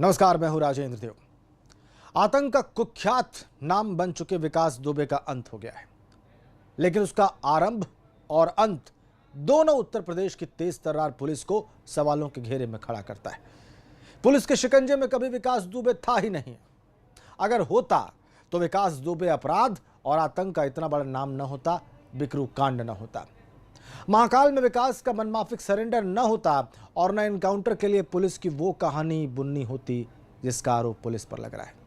नमस्कार, मैं हूं राजेंद्र देव। आतंक का कुख्यात नाम बन चुके विकास दुबे का अंत हो गया है, लेकिन उसका आरंभ और अंत दोनों उत्तर प्रदेश की तेज तर्रार पुलिस को सवालों के घेरे में खड़ा करता है। पुलिस के शिकंजे में कभी विकास दुबे था ही नहीं। अगर होता तो विकास दुबे अपराध और आतंक का इतना बड़ा नाम न होता, बिकरू कांड न होता, महाकाल में विकास का मनमाफिक सरेंडर न होता और न एनकाउंटर के लिए पुलिस की वो कहानी बुननी होती जिसका आरोप पुलिस पर लग रहा है।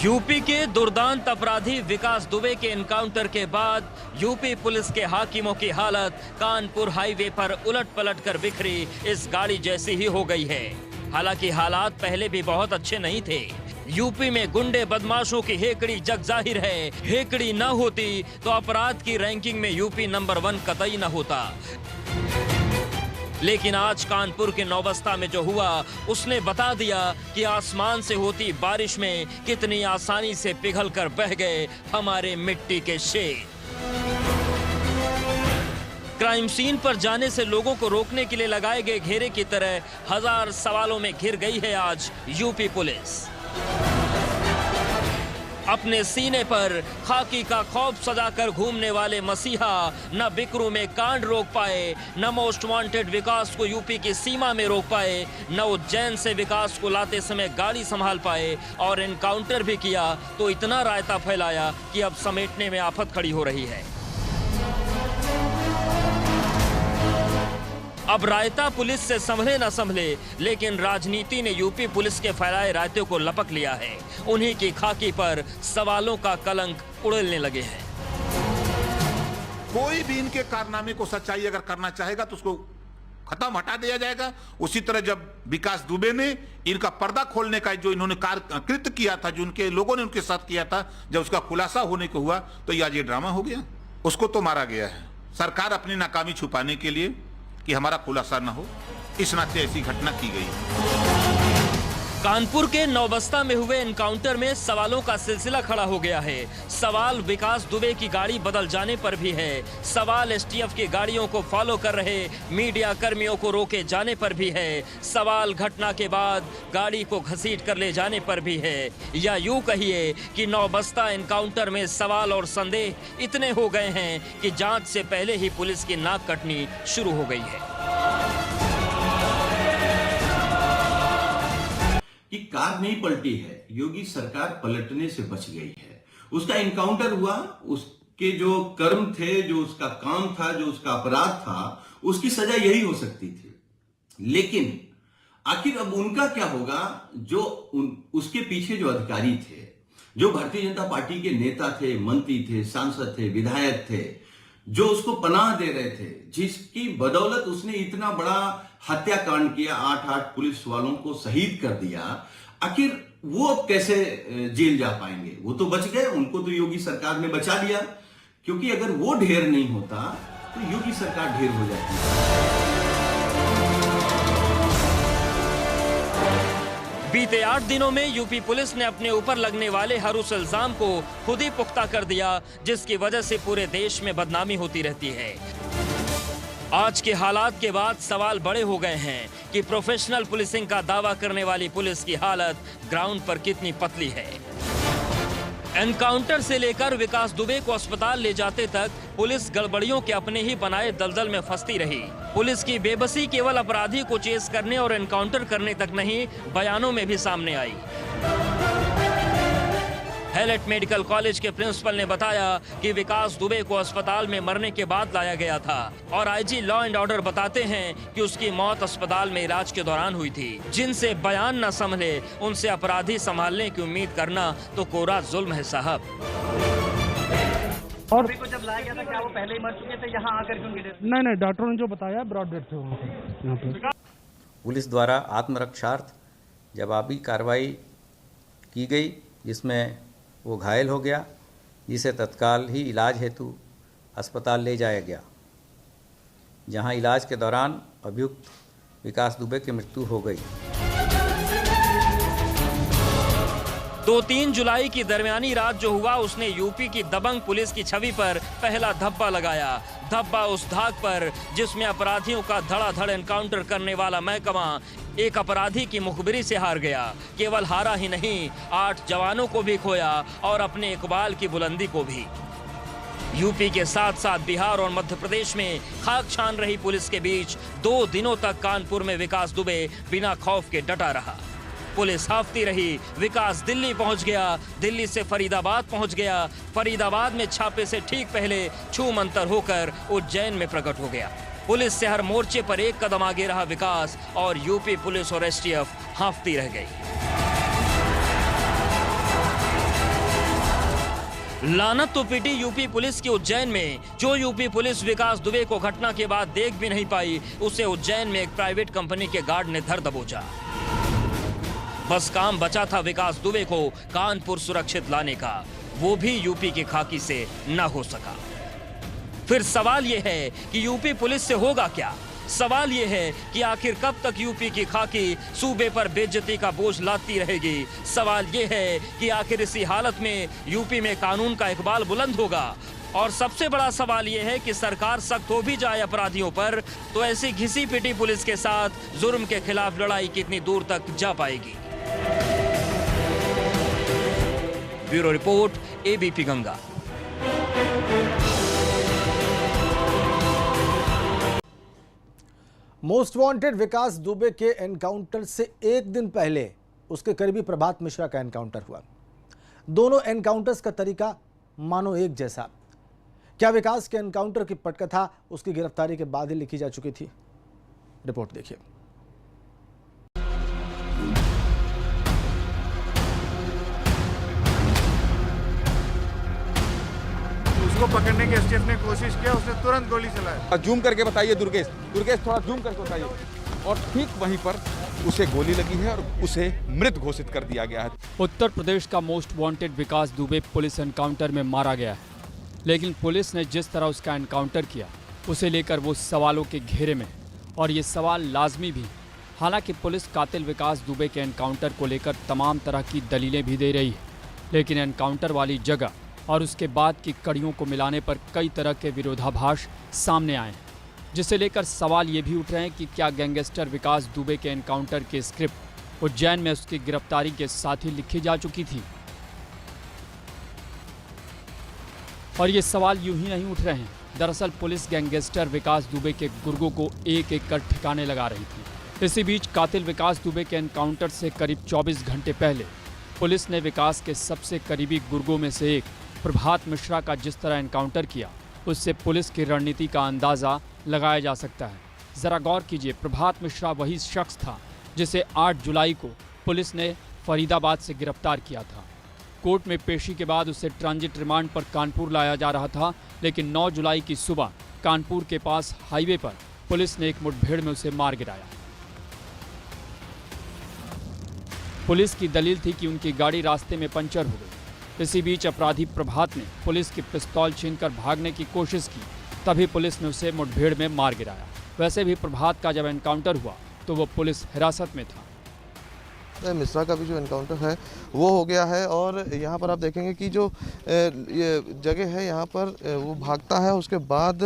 यूपी के दुर्दांत अपराधी विकास दुबे के एनकाउंटर के बाद यूपी पुलिस के हाकिमों की हालत कानपुर हाईवे पर उलट-पलट कर बिखरी इस गाड़ी जैसी ही हो गई है। हालांकि हालात पहले भी बहुत अच्छे नहीं थे। यूपी में गुंडे बदमाशों की हेकड़ी जग जाहिर है। हेकड़ी न होती तो अपराध की रैंकिंग में यूपी नंबर 1 कतई न होता। लेकिन आज कानपुर के नौबस्ता में जो हुआ उसने बता दिया कि आसमान से होती बारिश में कितनी आसानी से पिघलकर बह गए हमारे मिट्टी के शेर। क्राइम सीन पर जाने से लोगों को रोकने के लिए लगाए गए घेरे की तरह हजार सवालों में घिर गई है आज यूपी पुलिस। अपने सीने पर खाकी का खौफ सजाकर घूमने वाले मसीहा न बिकरू में कांड रोक पाए, न मोस्ट वांटेड विकास को यूपी की सीमा में रोक पाए, न उज्जैन से विकास को लाते समय गाड़ी संभाल पाए, और एनकाउंटर भी किया तो इतना रायता फैलाया कि अब समेटने में आफत खड़ी हो रही है। अब रायता पुलिस से संभले न संभले, लेकिन राजनीति ने यूपी पुलिस के फैलाए रायते को लपक लिया है। उन्हीं की खाकी पर सवालों का कलंक उड़ेलने लगे हैं। कोई भी इनके कारनामे को सच्चाई अगर करना चाहेगा तो उसको खत्म हटा दिया जाएगा। उसी तरह जब विकास दुबे ने इनका पर्दा खोलने का जो इन्होंने कृत्य किया था, जो उनके लोगों ने उनके साथ किया था, जब उसका खुलासा होने को हुआ तो आज ये ड्रामा हो गया। उसको तो मारा गया है। सरकार अपनी नाकामी छुपाने के लिए कि हमारा खुलासा न हो, इस नाते ऐसी घटना की गई। कानपुर के नौबस्ता में हुए एनकाउंटर में सवालों का सिलसिला खड़ा हो गया है। सवाल विकास दुबे की गाड़ी बदल जाने पर भी है। सवाल एसटीएफ की गाड़ियों को फॉलो कर रहे मीडिया कर्मियों को रोके जाने पर भी है। सवाल घटना के बाद गाड़ी को घसीट कर ले जाने पर भी है। या यूं कहिए कि नौबस्ता एनकाउंटर में सवाल और संदेह इतने हो गए हैं कि जांच से पहले ही पुलिस की नाक कटनी शुरू हो गई है। कि कार नहीं पलटी है, योगी सरकार पलटने से बच गई है। उसका इनकाउंटर हुआ, उसके जो कर्म थे, जो उसका काम था, जो उसका अपराध था, उसकी सजा यही हो सकती थी। लेकिन आखिर अब उनका क्या होगा? जो उसके पीछे जो अधिकारी थे, जो भारतीय जनता पार्टी के नेता थे, मंत्री थे, सांसद थे, विधायक थे, जो उसको पनाह दे रहे थे, जिसकी बदौलत उसने इतना बड़ा हत्याकांड किया, 8 पुलिस वालों को शहीद कर दिया, आखिर वो अब कैसे जेल जा पाएंगे? वो तो बच गए, उनको तो योगी सरकार ने बचा लिया, क्योंकि अगर वो ढेर नहीं होता तो योगी सरकार ढेर हो जाती। बीते 8 दिनों में यूपी पुलिस ने अपने ऊपर लगने वाले हर उस इल्जाम को खुद ही पुख्ता कर दिया, जिसकी वजह से पूरे देश में बदनामी होती रहती है। आज के हालात के बाद सवाल बड़े हो गए हैं कि प्रोफेशनल पुलिसिंग का दावा करने वाली पुलिस की हालत ग्राउंड पर कितनी पतली है। एनकाउंटर से लेकर विकास दुबे को अस्पताल ले जाते तक पुलिस गड़बड़ियों के अपने ही बनाए दलदल में फंसती रही। पुलिस की बेबसी केवल अपराधी को चेस करने और एनकाउंटर करने तक नहीं, बयानों में भी सामने आई। हैलेट मेडिकल कॉलेज के प्रिंसिपल ने बताया कि विकास दुबे को अस्पताल में मरने के बाद लाया गया था, और आईजी लॉ एंड ऑर्डर बताते हैं कि उसकी मौत अस्पताल में इलाज के दौरान हुई थी। जिनसे बयान न संभले उनसे अपराधी संभालने की उम्मीद करना तो कोरा जुल्म है साहब। और को जब लाया गया था, क्या वो पहले ही मर चुके थे? यहाँ आकर क्यों गिरे? नहीं, डॉक्टरों ने जो बताया ब्रॉड डेथ थे यहाँ पे। पुलिस द्वारा आत्मरक्षार्थ जवाबी कार्रवाई की गई, जिसमें वो घायल हो गया, जिसे तत्काल ही इलाज हेतु अस्पताल ले जाया गया, जहां इलाज के दौरान अभियुक्त विकास दुबे की मृत्यु हो गई। 2-3 जुलाई की दरमियानी रात जो हुआ, उसने यूपी की दबंग पुलिस की छवि पर पहला धब्बा लगाया। धब्बा उस धाक पर जिसमें अपराधियों का धड़ाधड़ एनकाउंटर करने वाला महकमा एक अपराधी की मुखबिरी से हार गया। केवल हारा ही नहीं, 8 जवानों को भी खोया और अपने इकबाल की बुलंदी को भी। यूपी के साथ साथ बिहार और मध्य प्रदेश में खाक छान रही पुलिस के बीच 2 दिनों तक कानपुर में विकास दुबे बिना खौफ के डटा रहा। पुलिस हाफती रही। विकास दिल्ली पहुंच गया, दिल्ली से फरीदाबाद पहुंच गया, फरीदाबाद में छापे से ठीक पहले छूमंतर होकर उज्जैन में प्रकट हो गया। पुलिस से हर मोर्चे पर एक कदम आगे रहा विकास, और यूपी पुलिस और एसटीएफ हाफती रह गई। लानत तो पिटी यूपी पुलिस की उज्जैन में। जो यूपी पुलिस विकास दुबे को घटना के बाद देख भी नहीं पाई, उसे उज्जैन में एक प्राइवेट कंपनी के गार्ड ने धर दबोचा। बस काम बचा था विकास दुबे को कानपुर सुरक्षित लाने का, वो भी यूपी की खाकी से न हो सका। फिर सवाल यह है कि यूपी पुलिस से होगा क्या? सवाल यह है कि आखिर कब तक यूपी की खाकी सूबे पर बेइज्जती का बोझ लादती रहेगी? सवाल यह है कि आखिर इसी हालत में यूपी में कानून का इकबाल बुलंद होगा? और सबसे बड़ा सवाल यह है कि सरकार सख्त हो भी जाए अपराधियों पर, तो ऐसी घिसी पिटी पुलिस के साथ जुर्म के खिलाफ लड़ाई कितनी दूर तक जा पाएगी? Bureau report, ABP Ganga. Most wanted Vikas Dubey के एनकाउंटर से एक दिन पहले उसके करीबी प्रभात मिश्रा का एनकाउंटर हुआ। दोनों एनकाउंटर्स का तरीका मानो एक जैसा। क्या विकास के एनकाउंटर की पटकथा उसकी गिरफ्तारी के बाद ही लिखी जा चुकी थी? रिपोर्ट देखिए। उसको पकड़ने की एसटीएफ ने कोशिश किया, उसने तुरंत गोली चलाई। जूम करके बताइए दुर्गेश, थोड़ा जूम करके बताइए। और ठीक वहीं पर उसे गोली लगी है और उसे मृत घोषित कर दिया गया है। उत्तर प्रदेश का most wanted Vikas Dubey police encounter में मारा गया है, लेकिन पुलिस ने जिस तरह उसका एनकाउंटर किया उसे लेकर वो सवालों के घेरे में, और ये सवाल लाजमी भी। हालांकि पुलिस कातिल विकास दुबे के एनकाउंटर को लेकर तमाम तरह की दलीलें भी दे रही है, लेकिन एनकाउंटर वाली जगह और उसके बाद की कड़ियों को मिलाने पर कई तरह के विरोधाभास सामने आए हैं, जिसे लेकर सवाल ये भी उठ रहे हैं कि क्या गैंगस्टर विकास दुबे के एनकाउंटर की स्क्रिप्ट उज्जैन में उसकी गिरफ्तारी के साथ ही लिखी जा चुकी थी? और ये सवाल यूं ही नहीं उठ रहे हैं। दरअसल पुलिस गैंगस्टर विकास दुबे के गुर्गों को एक एक कर ठिकाने लगा रही थी। इसी बीच कातिल विकास दुबे के एनकाउंटर से करीब 24 घंटे पहले पुलिस ने विकास के सबसे करीबी गुर्गों में से एक प्रभात मिश्रा का जिस तरह एनकाउंटर किया, उससे पुलिस की रणनीति का अंदाज़ा लगाया जा सकता है। ज़रा गौर कीजिए, प्रभात मिश्रा वही शख्स था जिसे 8 जुलाई को पुलिस ने फरीदाबाद से गिरफ्तार किया था। कोर्ट में पेशी के बाद उसे ट्रांजिट रिमांड पर कानपुर लाया जा रहा था, लेकिन 9 जुलाई की सुबह कानपुर के पास हाईवे पर पुलिस ने एक मुठभेड़ में उसे मार गिराया। पुलिस की दलील थी कि उनकी गाड़ी रास्ते में पंचर हो गई। इसी बीच अपराधी प्रभात ने पुलिस की पिस्तौल छीनकर भागने की कोशिश की, तभी पुलिस ने उसे मुठभेड़ में मार गिराया। वैसे भी प्रभात का जब एनकाउंटर हुआ तो वो पुलिस हिरासत में था। मिश्रा का भी जो एनकाउंटर है वो हो गया है, और यहाँ पर आप देखेंगे कि जो ये जगह है यहाँ पर वो भागता है, उसके बाद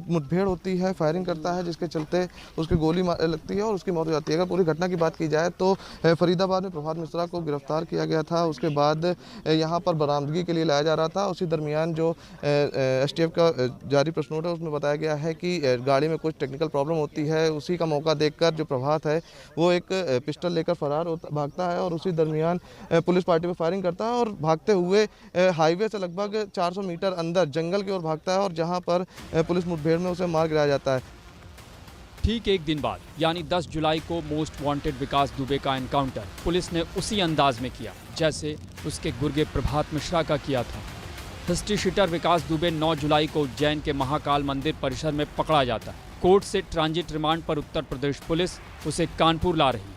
मुठभेड़ होती है, फायरिंग करता है, जिसके चलते उसकी गोली लगती है और उसकी मौत हो जाती है। अगर पूरी घटना की बात की जाए तो फरीदाबाद में प्रभात मिश्रा को गिरफ्तार किया गया था, उसके बाद यहाँ पर बरामदगी के लिए लाया जा रहा था। उसी दरमियान जो एसटीएफ का जारी प्रेस नोट है उसमें बताया गया है कि गाड़ी में कुछ टेक्निकल प्रॉब्लम होती है। उसी का मौका देखकर जो प्रभात है वो एक पिस्टल लेकर फरार भागता है, और उसी दरमियान पुलिस पार्टी पे फायरिंग करता है और भागते हुए हाईवे से लगभग 400 मीटर अंदर जंगल की ओर भागता है, और जहां पर पुलिस मुठभेड़ में उसे मार गिराया जाता है। ठीक एक दिन बाद यानी 10 जुलाई को मोस्ट वांटेड विकास दुबे का एनकाउंटर पुलिस ने उसी अंदाज में किया जैसे उसके गुर्गे प्रभात मिश्रा का किया था। हिस्ट्री शीटर विकास दुबे 9 जुलाई को उज्जैन के महाकाल मंदिर परिसर में पकड़ा जाता है। कोर्ट से ट्रांजिट रिमांड पर उत्तर प्रदेश पुलिस उसे कानपुर ला रही।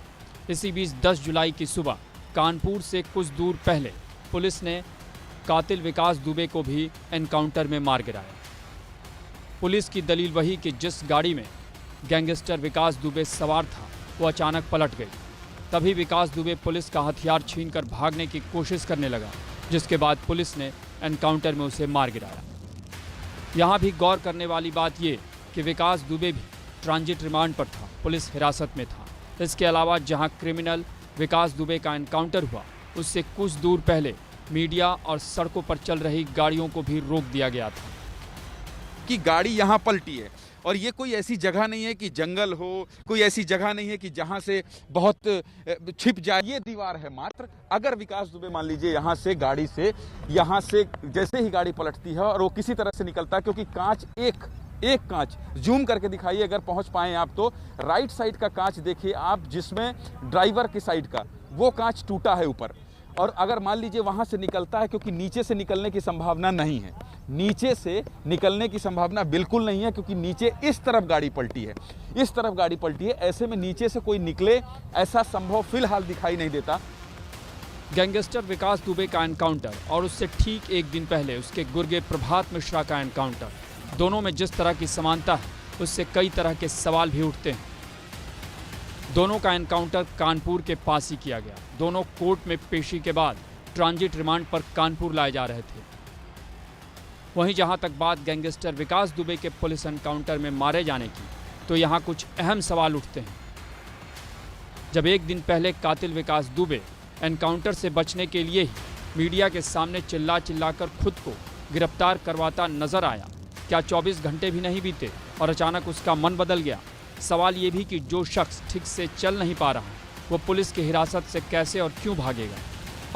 इसी बीच 10 जुलाई की सुबह कानपुर से कुछ दूर पहले पुलिस ने कातिल विकास दुबे को भी एनकाउंटर में मार गिराया। पुलिस की दलील वही कि जिस गाड़ी में गैंगस्टर विकास दुबे सवार था वो अचानक पलट गई। तभी विकास दुबे पुलिस का हथियार छीनकर भागने की कोशिश करने लगा, जिसके बाद पुलिस ने एनकाउंटर में उसे मार गिराया। यहाँ भी गौर करने वाली बात ये कि विकास दुबे भी ट्रांजिट रिमांड पर था, पुलिस हिरासत में था। इसके अलावा जहाँ क्रिमिनल विकास दुबे का एनकाउंटर हुआ, उससे कुछ दूर पहले मीडिया और सड़कों पर चल रही गाड़ियों को भी रोक दिया गया था कि गाड़ी यहाँ पलटी है। और ये कोई ऐसी जगह नहीं है कि जंगल हो, कोई ऐसी जगह नहीं है कि जहाँ से बहुत छिप जाए। ये दीवार है मात्र। अगर विकास दुबे मान लीजिए यहाँ से गाड़ी से जैसे ही गाड़ी पलटती है और वो किसी तरह से निकलता है, क्योंकि कांच एक कांच जूम करके दिखाइए अगर पहुंच पाए आप तो, राइट साइड का कांच देखिए आप, जिसमें ड्राइवर की साइड का वो कांच टूटा है ऊपर। और अगर मान लीजिए वहां से निकलता है, क्योंकि नीचे से निकलने की संभावना नहीं है, नीचे से निकलने की संभावना बिल्कुल नहीं है, क्योंकि नीचे इस तरफ गाड़ी पलटी है, इस तरफ गाड़ी पलटी है। ऐसे में नीचे से कोई निकले ऐसा संभव फिलहाल दिखाई नहीं देता। गैंगस्टर विकास दुबे का एनकाउंटर और उससे ठीक एक दिन पहले उसके गुर्गे प्रभात मिश्रा का एनकाउंटर, दोनों में जिस तरह की समानता है उससे कई तरह के सवाल भी उठते हैं। दोनों का एनकाउंटर कानपुर के पास ही किया गया। दोनों कोर्ट में पेशी के बाद ट्रांजिट रिमांड पर कानपुर लाए जा रहे थे। वहीं जहां तक बात गैंगस्टर विकास दुबे के पुलिस एनकाउंटर में मारे जाने की, तो यहां कुछ अहम सवाल उठते हैं। जब एक दिन पहले कातिल विकास दुबे एनकाउंटर से बचने के लिए ही मीडिया के सामने चिल्लाकर खुद को गिरफ्तार करवाता नजर आया, क्या 24 घंटे भी नहीं बीते और अचानक उसका मन बदल गया? सवाल ये भी कि जो शख्स ठीक से चल नहीं पा रहा वो पुलिस की हिरासत से कैसे और क्यों भागेगा?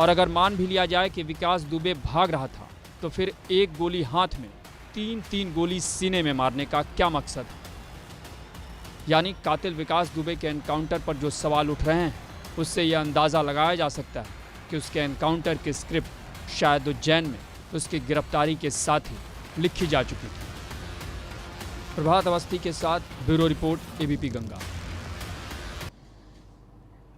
और अगर मान भी लिया जाए कि विकास दुबे भाग रहा था, तो फिर एक गोली हाथ में, तीन गोली सीने में मारने का क्या मकसद है? यानी कातिल विकास दुबे के एनकाउंटर पर जो सवाल उठ रहे हैं, उससे यह अंदाज़ा लगाया जा सकता है कि उसके एनकाउंटर की स्क्रिप्ट शायद उज्जैन में उसकी गिरफ्तारी के साथ ही लिखी जा चुकी थी। प्रभात अवस्थी के साथ ब्यूरो रिपोर्ट एबीपी गंगा।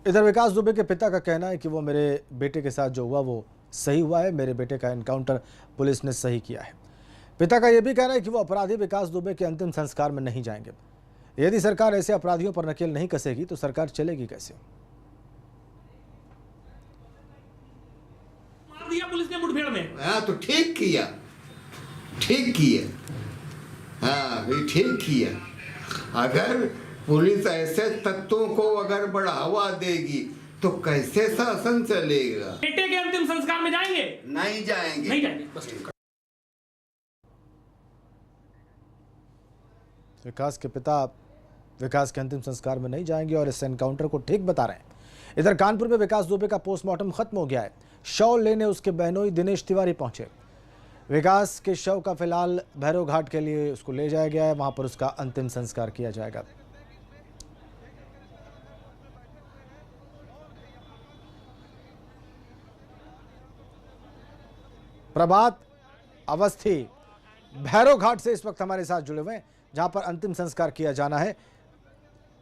इधर विकास दुबे के पिता का कहना है कि वो मेरे बेटे के साथ जो हुआ वो सही हुआ है, मेरे बेटे का एनकाउंटर पुलिस ने सही किया है। पिता का यह भी कहना है कि वो अपराधी विकास दुबे के अंतिम संस्कार में नहीं जाएंगे। यदि सरकार ऐसे अपराधियों पर नकेल नहीं कसेगी तो सरकार चलेगी कैसे? मार दिया पुलिस ने मुठभेड़ में। हाँ तो ठीक किया हाँ भी ठीक किया। अगर पुलिस ऐसे तत्वों को अगर बढ़ावा देगी तो कैसे शासन चलेगा? बेटे के अंतिम संस्कार में जाएंगे? नहीं जाएंगे बस। विकास के पिता विकास के अंतिम संस्कार में नहीं जाएंगे और इस एनकाउंटर को ठीक बता रहे हैं। इधर कानपुर में विकास दुबे का पोस्टमार्टम खत्म हो गया है। शव लेने उसके बहनोई दिनेश तिवारी पहुंचे। विकास के शव का फिलहाल भैरव घाट के लिए उसको ले जाया गया है, वहां पर उसका अंतिम संस्कार किया जाएगा। प्रभात अवस्थी भैरव घाट से इस वक्त हमारे साथ जुड़े हुए हैं, जहां पर अंतिम संस्कार किया जाना है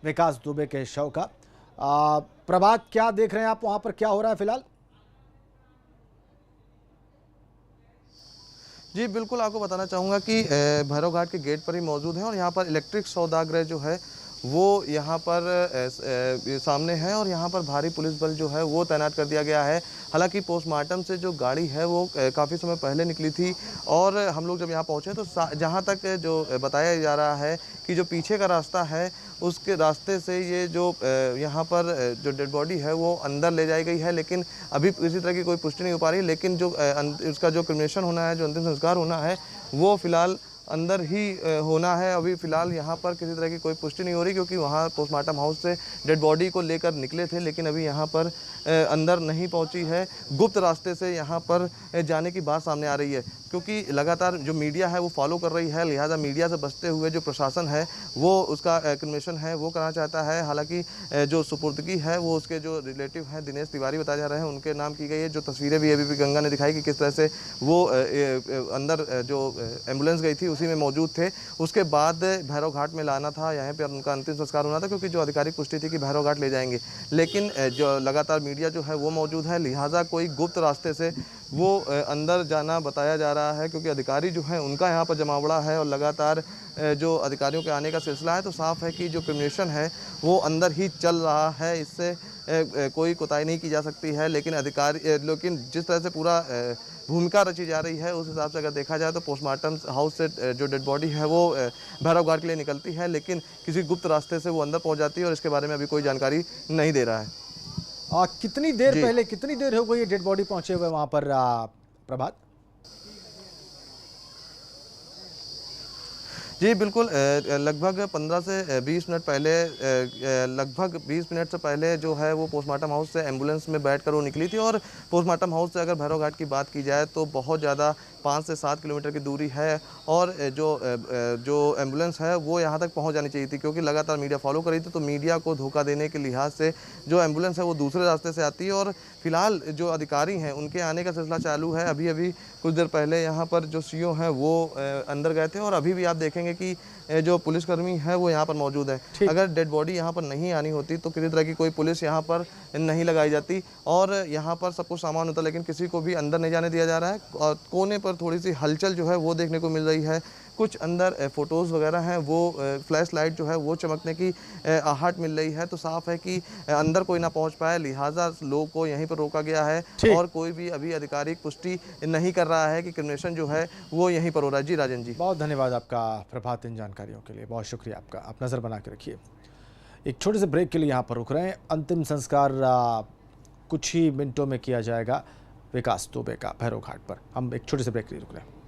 विकास दुबे के शव का। प्रभात, क्या देख रहे हैं आप, वहां पर क्या हो रहा है फिलहाल? जी बिल्कुल, आपको बताना चाहूँगा कि भैरव घाट के गेट पर ही मौजूद है और यहाँ पर इलेक्ट्रिक सौदागर जो है वो यहाँ पर सामने है और यहाँ पर भारी पुलिस बल जो है वो तैनात कर दिया गया है। हालांकि पोस्टमार्टम से जो गाड़ी है वो काफ़ी समय पहले निकली थी और हम लोग जब यहाँ पहुँचे तो जहाँ तक जो बताया जा रहा है कि जो पीछे का रास्ता है उसके रास्ते से ये जो यहाँ पर जो डेड बॉडी है वो अंदर ले जाई गई है, लेकिन अभी किसी तरह की कोई पुष्टि नहीं हो पा रही। लेकिन जो उसका जो क्रिमेशन होना है, जो अंतिम संस्कार होना है, वो फिलहाल अंदर ही होना है। अभी फ़िलहाल यहाँ पर किसी तरह की कोई पुष्टि नहीं हो रही, क्योंकि वहाँ पोस्टमार्टम हाउस से डेड बॉडी को लेकर निकले थे, लेकिन अभी यहाँ पर अंदर नहीं पहुँची है। गुप्त रास्ते से यहाँ पर जाने की बात सामने आ रही है, क्योंकि लगातार जो मीडिया है वो फॉलो कर रही है, लिहाजा मीडिया से बचते हुए जो प्रशासन है वो उसका क्रिमेशन है वो करना चाहता है। हालांकि जो सुपुर्दगी है वो उसके जो रिलेटिव हैं दिनेश तिवारी बताए जा रहे हैं, उनके नाम की गई है। जो तस्वीरें भी एबीपी गंगा ने दिखाई कि किस तरह से वो अंदर जो एम्बुलेंस गई थी उसी में मौजूद थे। उसके बाद भैरव घाट में लाना था, यहाँ पर उनका अंतिम संस्कार होना था, क्योंकि जो आधिकारिक पुष्टि थी कि भैरव घाट ले जाएंगे, लेकिन जो लगातार मीडिया जो है वो मौजूद है, लिहाजा कोई गुप्त रास्ते से वो अंदर जाना बताया जा रहा है, क्योंकि अधिकारी जो है उनका यहाँ पर जमावड़ा है और लगातार जो अधिकारियों के आने का सिलसिला है। तो साफ है कि जो क्रिमिनेशन है वो अंदर ही चल रहा है, इससे कोई कोताही नहीं की जा सकती है। लेकिन जिस तरह से पूरा भूमिका रची जा रही है, उस हिसाब से अगर देखा जाए तो पोस्टमार्टम हाउस से जो डेड बॉडी है वो भैरव घाट के लिए निकलती है, लेकिन किसी गुप्त रास्ते से वो अंदर पहुंच जाती है और इसके बारे में अभी कोई जानकारी नहीं दे रहा है। कितनी देर हो गई ये डेड बॉडी पहुंचे हुए वहां पर प्रभात? जी बिल्कुल, लगभग 15 से 20 मिनट पहले, लगभग 20 मिनट से पहले जो है वो पोस्टमार्टम हाउस से एम्बुलेंस में बैठकर वो निकली थी। और पोस्टमार्टम हाउस से अगर भैरव घाट की बात की जाए तो बहुत ज़्यादा 5 से 7 किलोमीटर की दूरी है, और जो एम्बुलेंस है वो यहाँ तक पहुँच जानी चाहिए थी, क्योंकि लगातार मीडिया फॉलो कर रही थी। तो मीडिया को धोखा देने के लिहाज से जो एम्बुलेंस है वो दूसरे रास्ते से आती है, और फिलहाल जो अधिकारी हैं उनके आने का सिलसिला चालू है। अभी कुछ देर पहले यहाँ पर जो सीओ हैं वो अंदर गए थे, और अभी भी आप देखेंगे कि जो पुलिसकर्मी है वो यहाँ पर मौजूद है। अगर डेड बॉडी यहाँ पर नहीं आनी होती तो किसी तरह की कोई पुलिस यहाँ पर नहीं लगाई जाती, और यहाँ पर सब कुछ सामान होता, लेकिन किसी को भी अंदर नहीं जाने दिया जा रहा है। और कोने पर थोड़ी सी हलचल जो है वो देखने को मिल रही है। कुछ अंदर फ़ोटोज़ वगैरह हैं, वो फ्लैश लाइट जो है वो चमकने की आहट मिल रही है। तो साफ है कि अंदर कोई ना पहुंच पाए, लिहाजा लोगों को यहीं पर रोका गया है, और कोई भी अभी आधिकारिक पुष्टि नहीं कर रहा है कि क्रिमिनेशन जो है वो यहीं पर हो रहा है। जी राजन जी, बहुत धन्यवाद आपका प्रभात, इन जानकारियों के लिए बहुत शुक्रिया आपका। आप नज़र बना के रखिए। एक छोटे से ब्रेक के लिए यहाँ पर रुक रहे हैं। अंतिम संस्कार कुछ ही मिनटों में किया जाएगा विकास दुबे का भैरव घाट पर। हम एक छोटे से ब्रेक के लिए रुक रहे हैं।